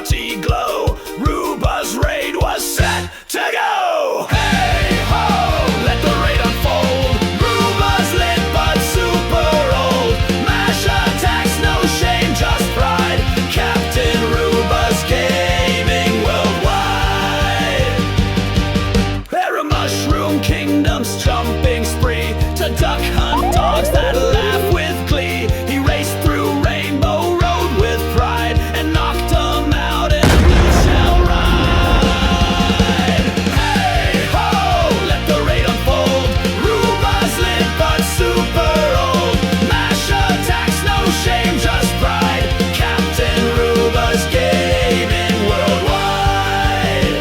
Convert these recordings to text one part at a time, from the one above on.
party glow. Rooba's raid was set to go. Hey ho, let the raid unfold. Rooba's lit but super old. Mash attacks, no shame, just pride. Captain Rooba's gaming worldwide. There are mushroom kingdoms jumping spree to duck hunt dogs that laugh with glee. He raced through Rainbow Road with pride and knocked them out in a blue shell ride. Hey ho, let the raid unfold. Rooba's lit but super old. Mash attacks, no shame, just pride. Captain Rooba's gaming worldwide.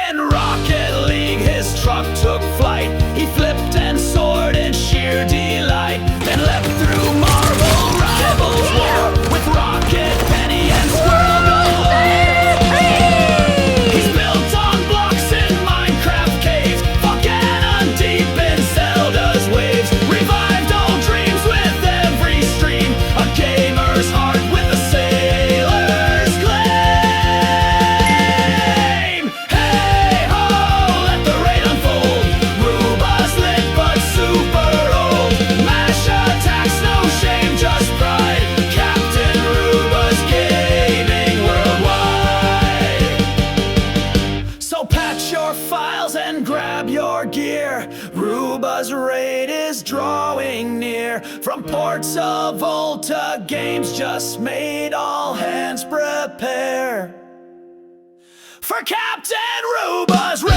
In Rocket League, his truck took flight. He flipped and soared in sheer delight, then leapt through Marvel Rivals War with Rocket, Penny, and Squirrel galore. He's built on blocks in Minecraft caves, fought Ganon deep in Zelda's waves, revived old dreams with every stream, a gamer's heart with a sailor's claim. Hey ho, let the raid unfold. Rooba's lit but super old. Mash attacks, no shame, just pride. Captain Rooba's gaming worldwide. So patch your files and grab your gear. Rooba's raid is drawing near. From ports of old to games just made, all hands prepare for Captain Rooba's raid.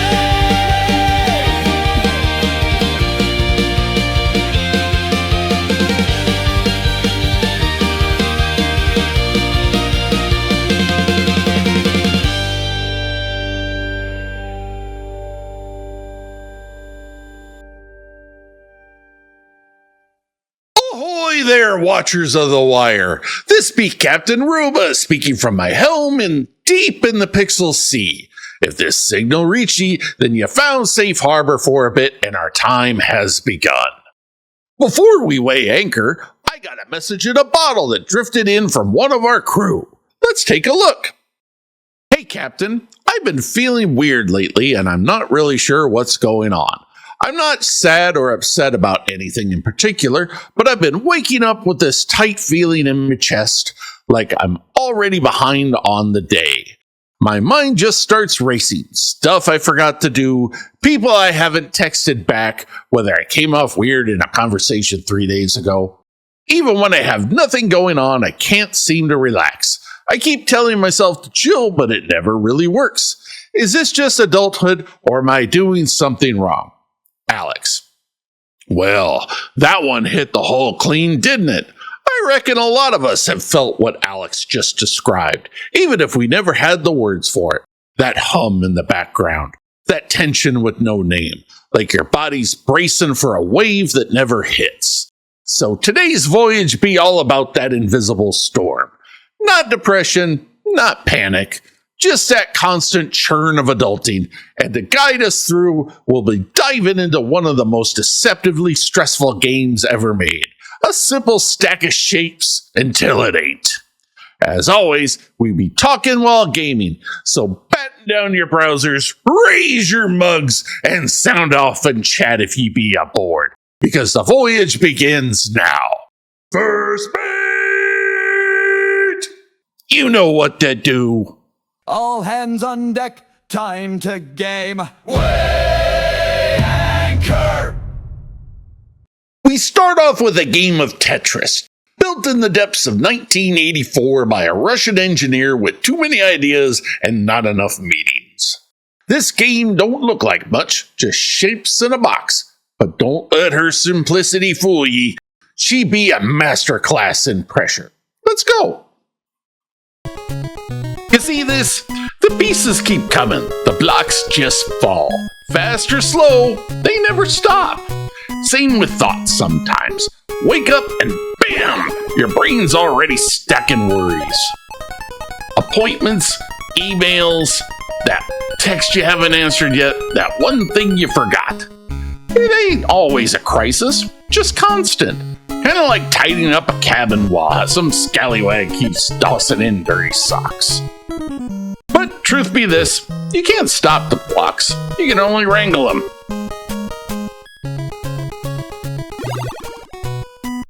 Ahoy there, watchers of the wire. This be Captain Rooba speaking from my helm in deep in the Pixel Sea. If this signal reached ye, then you found safe harbor for a bit and our time has begun. Before we weigh anchor, I got a message in a bottle that drifted in from one of our crew. Let's take a look. Hey Captain, I've been feeling weird lately and I'm not really sure what's going on. I'm not sad or upset about anything in particular, but I've been waking up with this tight feeling in my chest, like I'm already behind on the day. My mind just starts racing. Stuff I forgot to do, people I haven't texted back, whether I came off weird in a conversation 3 days ago. Even when I have nothing going on, I can't seem to relax. I keep telling myself to chill, but it never really works. Is this just adulthood, or am I doing something wrong? Alex. Well, that one hit the hole clean, didn't it? I reckon a lot of us have felt what Alex just described, even if we never had the words for it. That hum in the background, that tension with no name, like your body's bracing for a wave that never hits. So today's voyage be all about that invisible storm. Not depression, not panic, just that constant churn of adulting, and to guide us through, we'll be diving into one of the most deceptively stressful games ever made. A simple stack of shapes until it ain't. As always, we be talking while gaming, so batten down your browsers, raise your mugs, and sound off and chat if ye be aboard, because the voyage begins now. First mate! You know what to do. All hands on deck, time to game. Weigh anchor! We start off with a game of Tetris, built in the depths of 1984 by a Russian engineer with too many ideas and not enough meetings. This game don't look like much, just shapes in a box, but don't let her simplicity fool ye. She be a masterclass in pressure. Let's go. You see this? The pieces keep coming. The blocks just fall. Fast or slow, they never stop. Same with thoughts sometimes. Wake up and bam! Your brain's already stuck in worries. Appointments, emails, that text you haven't answered yet, that one thing you forgot. It ain't always a crisis, just constant. Kind of like tidying up a cabin while some scallywag keeps tossing in dirty socks. But truth be this, you can't stop the blocks. You can only wrangle them.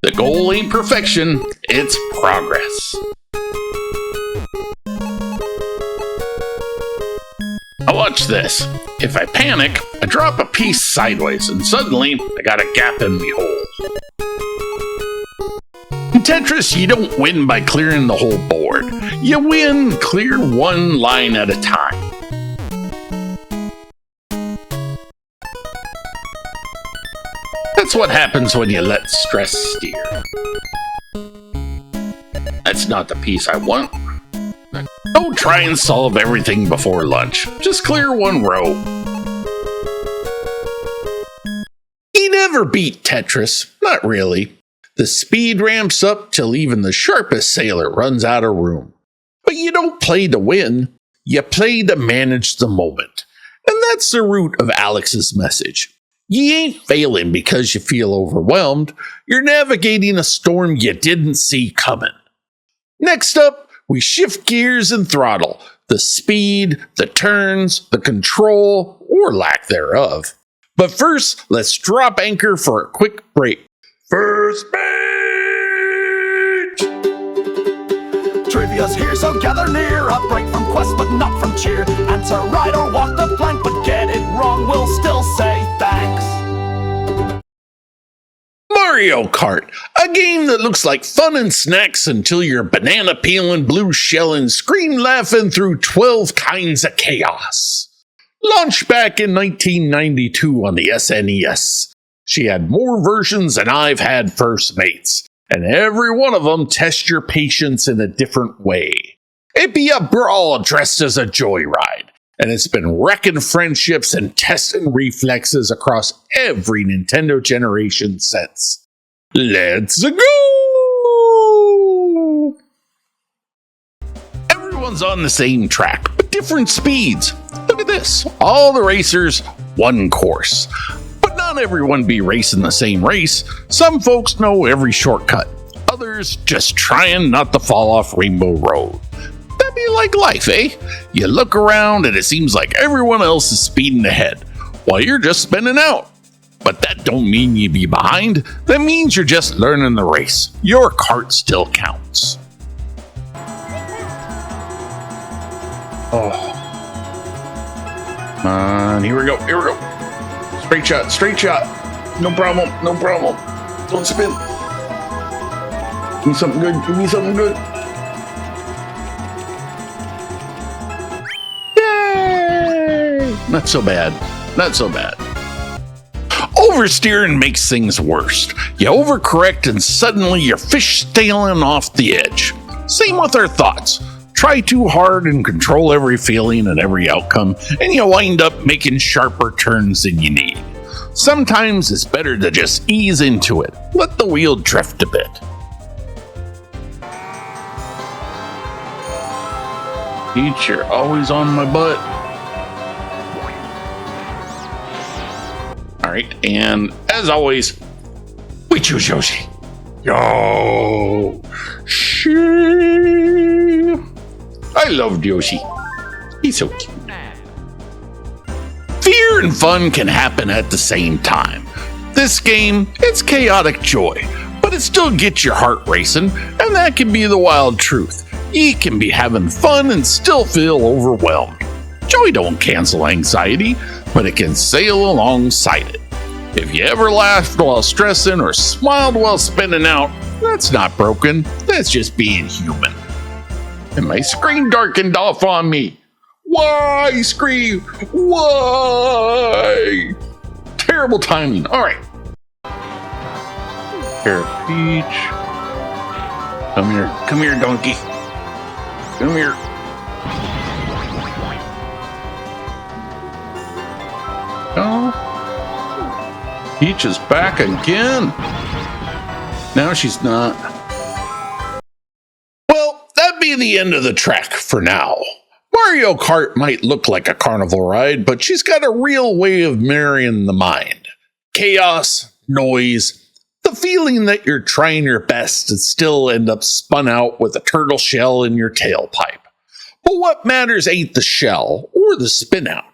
The goal ain't perfection, it's progress. Now watch this. If I panic, I drop a piece sideways and suddenly I got a gap in the hole. In Tetris, you don't win by clearing the whole board. You win clear one line at a time. That's what happens when you let stress steer. That's not the piece I want. Don't try and solve everything before lunch. Just clear one row. You never beat Tetris. Not really. The speed ramps up till even the sharpest sailor runs out of room. But you don't play to win. You play to manage the moment. And that's the root of Alex's message. You ain't failing because you feel overwhelmed. You're navigating a storm you didn't see coming. Next up, we shift gears and throttle. The speed, the turns, the control, or lack thereof. But first, let's drop anchor for a quick break. First page! Trivia's here, so gather near. A break from quest, but not from cheer. Answer right or walk the plank, but get it wrong, we'll still say thanks. Mario Kart, a game that looks like fun and snacks until you're banana peeling, blue shelling, scream laughing through 12 kinds of chaos. Launched back in 1992 on the SNES. She had more versions than I've had first mates, and every one of them test your patience in a different way. It'd be a brawl dressed as a joyride, and it's been wrecking friendships and testing reflexes across every Nintendo generation since. Let's go! Everyone's on the same track, but different speeds. Look at this. All the racers, one course. But not everyone be racing the same race. Some folks know every shortcut. Others just trying not to fall off Rainbow Road. That'd be like life, eh? You look around and it seems like everyone else is speeding ahead, while you're just spinning out. But that don't mean you be behind. That means you're just learning the race. Your cart still counts. Oh. Come on, here we go. Straight shot. No problem. Don't spin. Give me something good. Yay! Not so bad. Oversteering makes things worse. You overcorrect and suddenly you're fish-tailing off the edge. Same with our thoughts. Try too hard and control every feeling and every outcome, and you wind up making sharper turns than you need. Sometimes it's better to just ease into it. Let the wheel drift a bit. Peach, you're always on my butt. Alright, and as always, we choose Yoshi. Yoshi! I loved Yoshi. He's so cute. Fear and fun can happen at the same time. This game, it's chaotic joy, but it still gets your heart racing, and that can be the wild truth. You can be having fun and still feel overwhelmed. Joy don't cancel anxiety, but it can sail alongside it. If you ever laughed while stressing or smiled while spinning out, that's not broken, that's just being human. And my screen darkened off on me. Why, scream? Why? Terrible timing. All right. Here, Peach. Come here, donkey. Come here. Oh. Peach is back again. Now she's not. Well, that'd be the end of the track for now. Mario Kart might look like a carnival ride, but she's got a real way of marrying the mind. Chaos, noise, The feeling that you're trying your best and still end up spun out with a turtle shell in your tailpipe. But what matters ain't the shell or the spin out.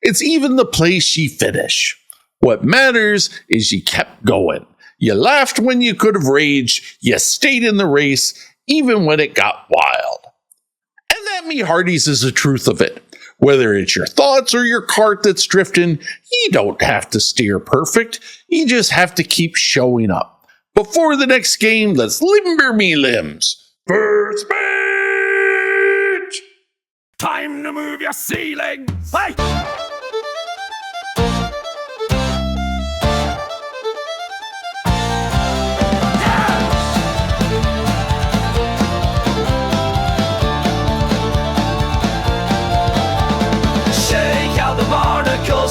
It's even the place ye finish. What matters is you kept going. You laughed when you could have raged. You stayed in the race, even when it got wild. And that, me hearties, is the truth of it. Whether it's your thoughts or your cart that's drifting, you don't have to steer perfect. You just have to keep showing up. Before the next game, let's limber me limbs. First pitch! Time to move your ceiling. Hey!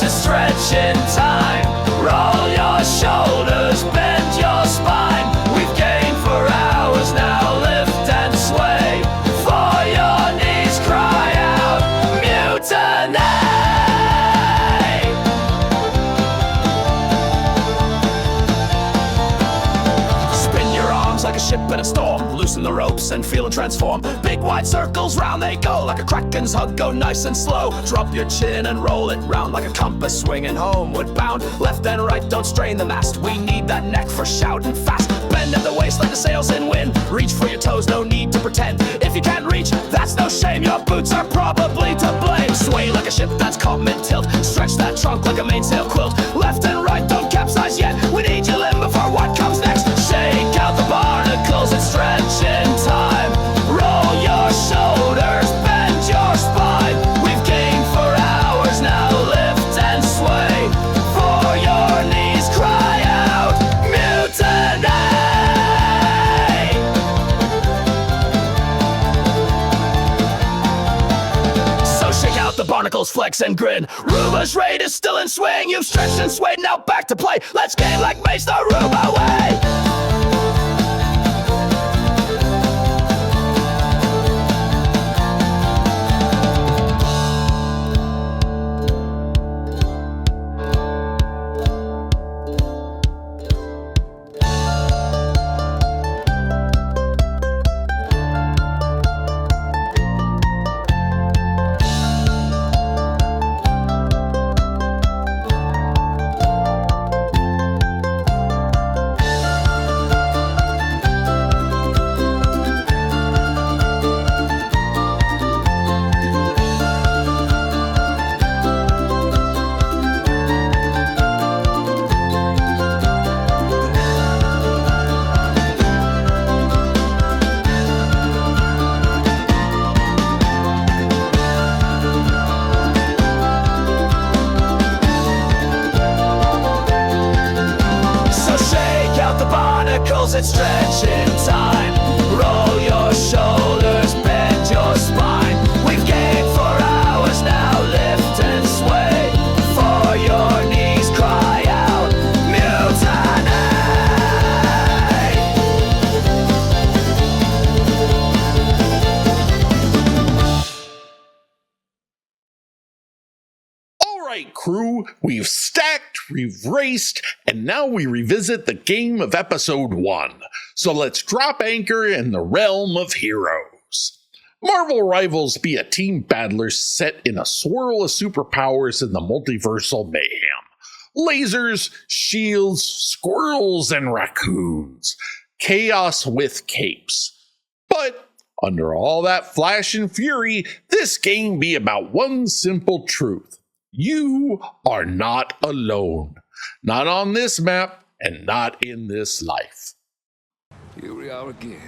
Stretch in time, roll your shoulders, bend your spine. We've gained for hours now, lift and sway. For your knees cry out, mutiny. Spin your arms like a ship in a storm, loosen the ropes and feel it transform. Big wide circles round they go, like a kraken's hug, go nice and slow. Drop your chin and roll it round like a compass swinging homeward bound. Left and right, don't strain the mast, we need that neck for shouting fast. Bend at the waist like the sails in wind, reach for your toes, no need to pretend. If you can't reach, that's no shame, your boots are probably to blame. Sway like a ship that's caught mid-tilt, stretch that trunk like a mainsail quilt. Left and right, don't capsize yet, we need you limber for what comes next. Shake out the barnacles and stretch in time. Roll your shoulders, bend your spine. We've gained for hours now, lift and sway. For your knees cry out, mutiny. So shake out the barnacles, flex and grin. Rooba's raid is still in swing. You've stretched and swayed, now back to play. Let's game like Mace the Rooba way. And stretch in time. Roll your shoulders, bend your spine. We've gained for hours now, lift and sway. For your knees cry out, mutiny. All right, crew, we've stacked, we've raced, and now we revisit the game of episode 1. So let's drop anchor in the realm of heroes. Marvel Rivals be a team battler set in a swirl of superpowers in the multiversal mayhem. Lasers, shields, squirrels, and raccoons. Chaos with capes. But under all that flash and fury, this game be about one simple truth. You are not alone. Not on this map, and not in this life. Here we are again.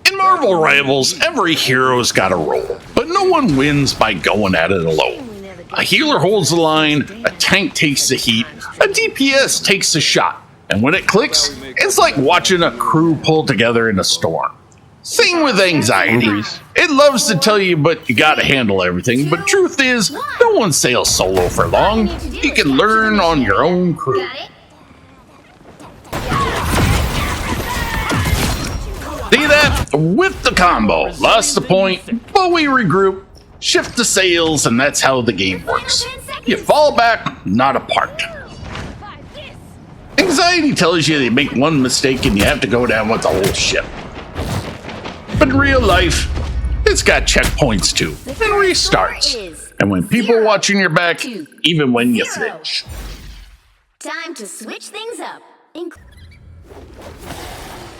In Marvel Rivals, every hero's got a role, but no one wins by going at it alone. A healer holds the line, a tank takes the heat, a DPS takes the shot, and when it clicks, it's like watching a crew pull together in a storm. Same with anxiety. It loves to tell you, but you gotta handle everything, but truth is, no one sails solo for long. You can learn on your own crew. See that? With the combo. Lost the point, but we regroup, shift the sails, and that's how the game works. You fall back, not apart. Anxiety Society tells you they make one mistake and you have to go down with the whole ship. But in real life, it's got checkpoints too, and restarts. And when people are watching your back, even when you flinch. Time to switch things up.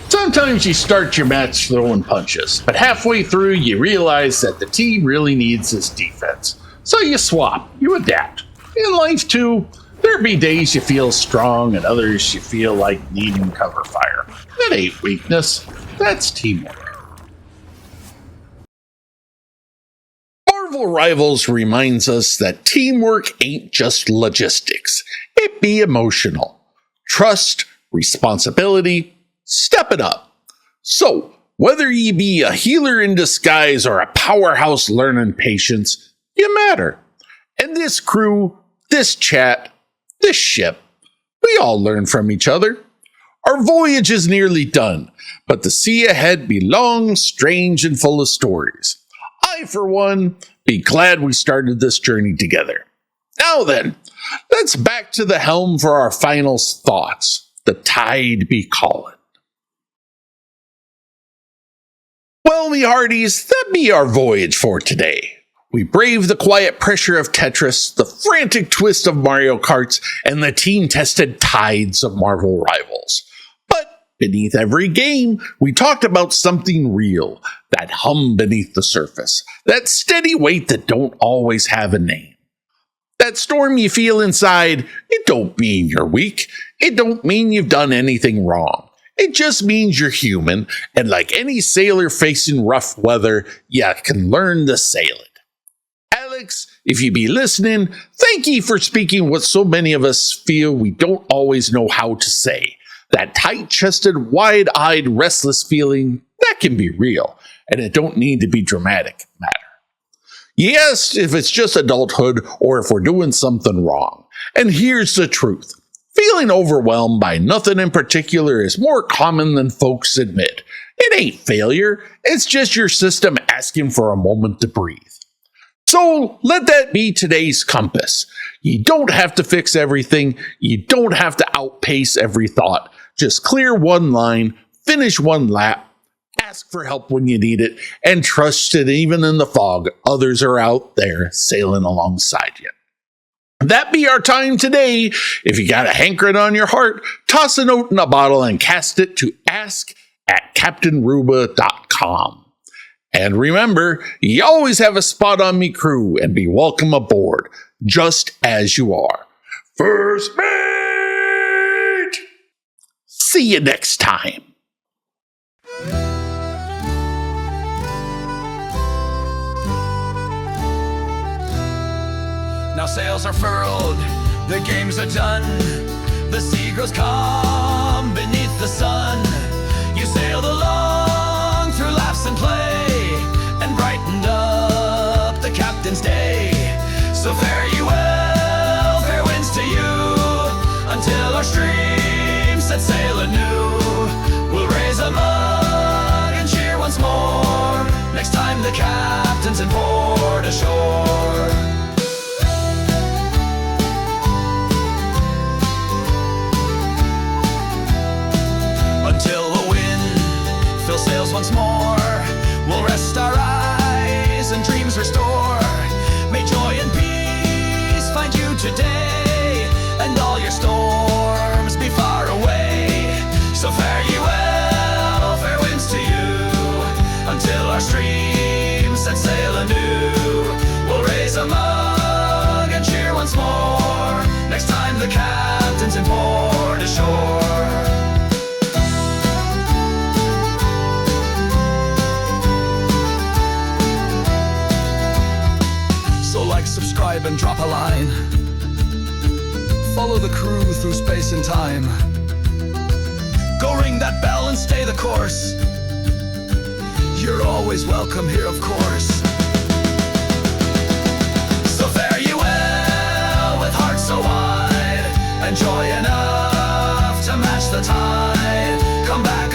Sometimes you start your match throwing punches, but halfway through you realize that the team really needs this defense. So you swap, you adapt. In life too, there'll be days you feel strong and others you feel like needing cover fire. That ain't weakness, that's teamwork. Marvel Rivals reminds us that teamwork ain't just logistics, it be emotional. Trust, responsibility, step it up. So, whether ye be a healer in disguise or a powerhouse learning patience, you matter. And this crew, this chat, this ship, we all learn from each other. Our voyage is nearly done, but the sea ahead be long, strange, and full of stories. I, for one, be glad we started this journey together. Now then, let's back to the helm for our final thoughts. The tide be calling. Well, me hearties, that be our voyage for today. We braved the quiet pressure of Tetris, the frantic twist of Mario Karts, and the team-tested tides of Marvel Rivals. But beneath every game, we talked about something real, that hum beneath the surface, that steady weight that don't always have a name. That storm you feel inside, it don't mean you're weak. It don't mean you've done anything wrong. It just means you're human, and like any sailor facing rough weather, you can learn to sail it. Alex, if you be listening, thank ye for speaking what so many of us feel we don't always know how to say. That tight-chested, wide-eyed, restless feeling, that can be real, and it don't need to be dramatic matter. Yes, if it's just adulthood or if we're doing something wrong. And here's the truth. Feeling overwhelmed by nothing in particular is more common than folks admit. It ain't failure, it's just your system asking for a moment to breathe. So let that be today's compass. You don't have to fix everything. You don't have to outpace every thought. Just clear one line, finish one lap, ask for help when you need it, and trust that even in the fog, others are out there sailing alongside you. That be our time today. If you got a hankering on your heart, toss a note in a bottle and cast it to ask@CaptainRooba.com. And remember, you always have a spot on me crew and be welcome aboard, just as you are. First mate! See you next time. Now sails are furled, the games are done. The sea grows calm beneath the sun. You sailed along through laughs and play, and brightened up the captain's day. So fare you well, fair winds to you, until our stream set sail anew. We'll raise a mug and cheer once more, next time the captain's in port ashore. Until the wind fills sails once more, we'll rest our eyes and dreams restore. May joy and peace find you today, and all your storms be far away. So fare you well, fair winds to you, until our streams set sail anew. We'll raise a mug and cheer once more, next time the captain's in port ashore. Subscribe and drop a line. Follow the crew through space and time. Go ring that bell and stay the course. You're always welcome here, of course. So fare you well, with hearts so wide, and joy enough to match the tide. Come back